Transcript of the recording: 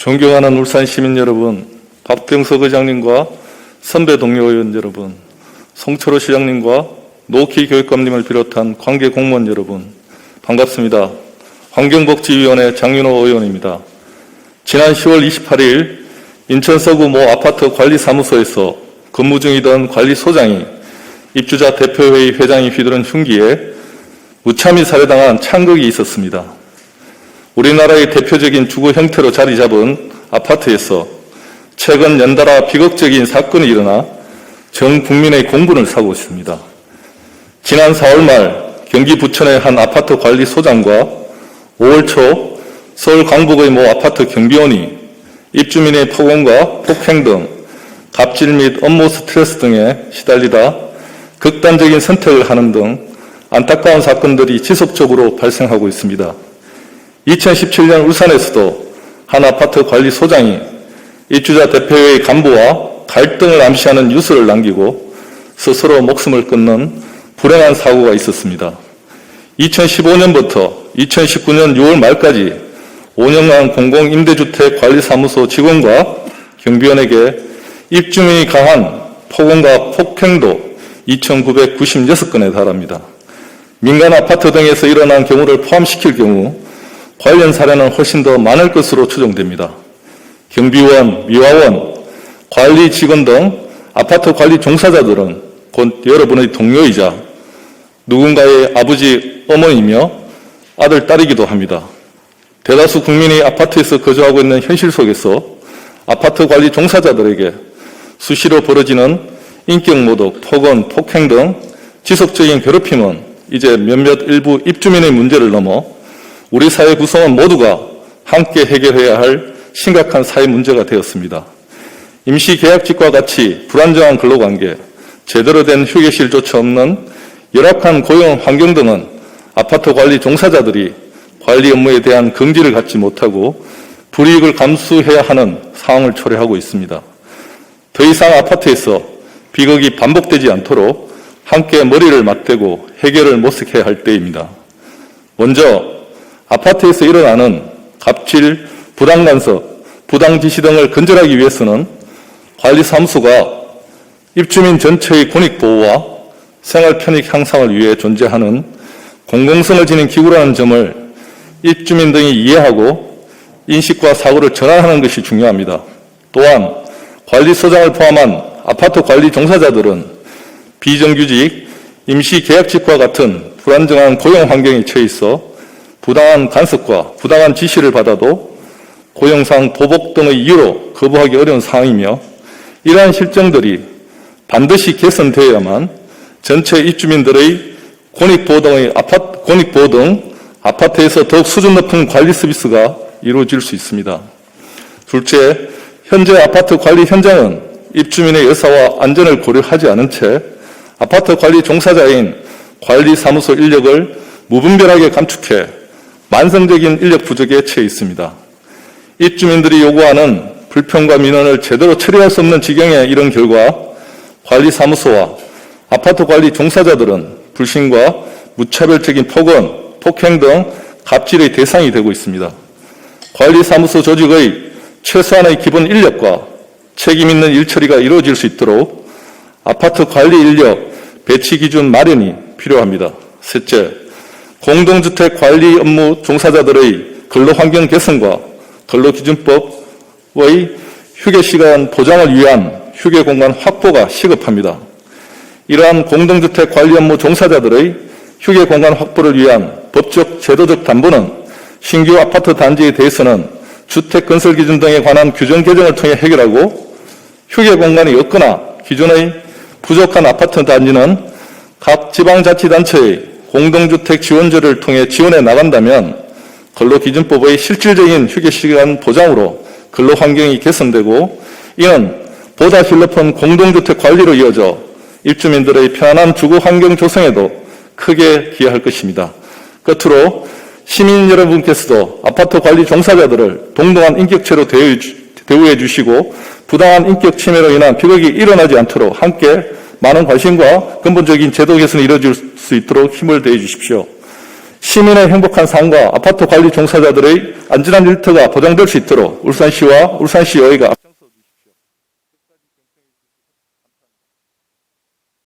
존경하는 울산 시민 여러분, 박병석 의장님과 선배 동료 의원 여러분, 송철호 시장님과 노키 교육감님을 비롯한 관계 공무원 여러분, 반갑습니다. 환경복지위원회 장윤호 의원입니다. 지난 10월 28일 인천 서구 모 아파트 관리사무소에서 근무 중이던 관리소장이 입주자 대표회의 회장이 휘두른 흉기에 무참히 살해당한 창극이 있었습니다. 우리나라의 대표적인 주거 형태로 자리 잡은 아파트에서 최근 연달아 비극적인 사건이 일어나 전 국민의 공분을 사고 있습니다. 지난 4월 말 경기 부천의 한 아파트 관리소장과 5월 초 서울 강북의 모 아파트 경비원이 입주민의 폭언과 폭행 등 갑질 및 업무 스트레스 등에 시달리다 극단적인 선택을 하는 등 안타까운 사건들이 지속적으로 발생하고 있습니다. 2017년 울산에서도 한 아파트 관리소장이 입주자 대표회의 간부와 갈등을 암시하는 뉴스를 남기고 스스로 목숨을 끊는 불행한 사고가 있었습니다. 2015년부터 2019년 6월 말까지 5년간 공공임대주택 관리사무소 직원과 경비원에게 입주민이 가한 폭언과 폭행도 2,996건에 달합니다. 민간 아파트 등에서 일어난 경우를 포함시킬 경우 관련 사례는 훨씬 더 많을 것으로 추정됩니다. 경비원, 미화원, 관리 직원 등 아파트 관리 종사자들은 곧 여러분의 동료이자 누군가의 아버지, 어머니이며 아들, 딸이기도 합니다. 대다수 국민이 아파트에서 거주하고 있는 현실 속에서 아파트 관리 종사자들에게 수시로 벌어지는 인격모독, 폭언, 폭행 등 지속적인 괴롭힘은 이제 몇몇 일부 입주민의 문제를 넘어 우리 사회 구성원 모두가 함께 해결해야 할 심각한 사회 문제가 되었습니다. 임시계약직과 같이 불안정한 근로관계, 제대로 된 휴게실조차 없는 열악한 고용 환경 등은 아파트 관리 종사자들이 관리 업무에 대한 긍지를 갖지 못하고 불이익을 감수해야 하는 상황을 초래하고 있습니다. 더 이상 아파트에서 비극이 반복되지 않도록 함께 머리를 맞대고 해결을 모색해야 할 때입니다. 먼저 아파트에서 일어나는 갑질, 부당간섭, 부당지시 등을 근절하기 위해서는 관리사무소가 입주민 전체의 권익보호와 생활 편익 향상을 위해 존재하는 공공성을 지닌 기구라는 점을 입주민 등이 이해하고 인식과 사고를 전환하는 것이 중요합니다. 또한 관리소장을 포함한 아파트 관리 종사자들은 비정규직, 임시계약직과 같은 불안정한 고용 환경에 처해 있어 부당한 간섭과 부당한 지시를 받아도 고용상 보복 등의 이유로 거부하기 어려운 상황이며 이러한 실정들이 반드시 개선되어야만 전체 입주민들의 권익보호 등 아파트에서 더욱 수준 높은 관리 서비스가 이루어질 수 있습니다. 둘째, 현재 아파트 관리 현장은 입주민의 여사와 안전을 고려하지 않은 채 아파트 관리 종사자인 관리사무소 인력을 무분별하게 감축해 만성적인 인력 부족에 처해 있습니다. 입주민들이 요구하는 불평과 민원을 제대로 처리할 수 없는 지경에 이른 결과 관리사무소와 아파트 관리 종사자들은 불신과 무차별적인 폭언, 폭행 등 갑질의 대상이 되고 있습니다. 관리사무소 조직의 최소한의 기본 인력과 책임 있는 일처리가 이루어질 수 있도록 아파트 관리 인력 배치 기준 마련이 필요합니다. 셋째, 공동주택 관리 업무 종사자들의 근로환경 개선과 근로기준법의 휴게시간 보장을 위한 휴게공간 확보가 시급합니다. 이러한 공동주택 관리 업무 종사자들의 휴게공간 확보를 위한 법적, 제도적 담보는 신규 아파트 단지에 대해서는 주택건설기준 등에 관한 규정 개정을 통해 해결하고 휴게공간이 없거나 기존의 부족한 아파트 단지는 각 지방자치단체의 공동주택 지원제를 통해 지원해 나간다면 근로기준법의 실질적인 휴게시간 보장으로 근로환경이 개선되고 이는 보다 질 높은 공동주택 관리로 이어져 입주민들의 편안한 주거환경 조성에도 크게 기여할 것입니다. 끝으로 시민 여러분께서도 아파트 관리 종사자들을 동등한 인격체로 대우해 주시고 부당한 인격 침해로 인한 비극이 일어나지 않도록 함께 많은 관심과 근본적인 제도 개선이 이루어질 수 있도록 힘을 대해 주십시오. 시민의 행복한 삶과 아파트 관리 종사자들의 안전한 일터가 보장될 수 있도록 울산시와 울산시의회가